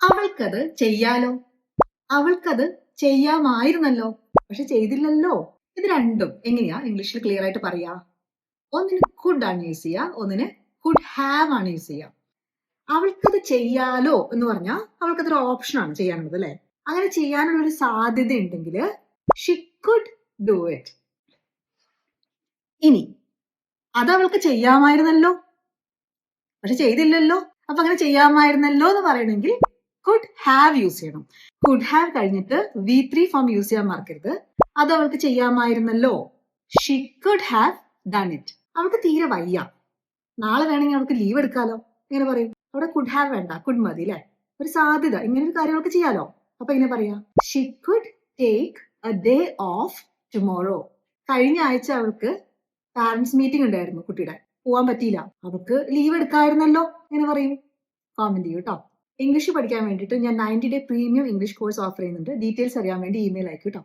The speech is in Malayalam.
അവൾക്കത് ചെയ്യാലോ, അവൾക്കത് ചെയ്യാമായിരുന്നല്ലോ, പക്ഷെ ചെയ്തില്ലല്ലോ. ഇത് രണ്ടും എങ്ങനെയാ ഇംഗ്ലീഷിൽ ക്ലിയർ ആയിട്ട് പറയാ? ഒന്നിന് കുഡ് ആണ് യൂസ് ചെയ്യുക, ഒന്നിന് കുഡ് ഹാവ് ആണ് യൂസ് ചെയ്യുക. അവൾക്കത് ചെയ്യാലോ എന്ന് പറഞ്ഞാൽ അവൾക്കതൊരു ഓപ്ഷനാണ് ചെയ്യാനുള്ളത് അല്ലെ. അങ്ങനെ ചെയ്യാനുള്ള ഒരു സാധ്യത ഉണ്ടെങ്കിൽ ഷി കുഡ് ഡു ഇറ്റ്. ഇനി അത് അവൾക്ക് ചെയ്യാമായിരുന്നല്ലോ, പക്ഷെ ചെയ്തില്ലല്ലോ. അപ്പൊ അങ്ങനെ ചെയ്യാമായിരുന്നല്ലോ എന്ന് പറയണമെങ്കിൽ കുഡ് ഹാവ് യൂസ് ചെയ്യണം. കുഡ് ഹാവ് കഴിഞ്ഞിട്ട് V3 ഫോം യൂസ് ചെയ്യാൻ മറക്കരുത്. അത് അവൾക്ക് ചെയ്യാമായിരുന്നല്ലോ, she could have done it. അവൾക്ക് തീരെ വയ്യ, നാളെ വേണമെങ്കിൽ അവൾക്ക് ലീവ് എടുക്കാലോ, ഇങ്ങനെ പറയും. അവിടെ കുഡ് ഹാവ് വേണ്ട, കുഡ് മതി അല്ലെ. ഒരു സാധ്യത, ഇങ്ങനെ ഒരു കാര്യം അവൾക്ക് ചെയ്യാലോ. അപ്പൊ ഇങ്ങനെ പറയാ, Xi could take A day of tomorrow. കഴിഞ്ഞ ആഴ്ച അവൾക്ക് പാരന്റ്സ് മീറ്റിംഗ് ഉണ്ടായിരുന്നു, കുട്ടിയുടെ പോവാൻ പറ്റിയില്ല, അവൾക്ക് ലീവ് എടുക്കായിരുന്നല്ലോ, ഇങ്ങനെ പറയും. കോമന്റ് ചെയ്യൂ കേട്ടോ. ഇംഗ്ലീഷ് പഠിക്കാൻ വേണ്ടിയിട്ട് ഞാൻ 90 day premium English course offer ചെയ്യുന്നുണ്ട്. ഡീറ്റെയിൽസ് അറിയാൻ വേണ്ടി ഇമെയിൽ അയക്കൂ കേട്ടോ.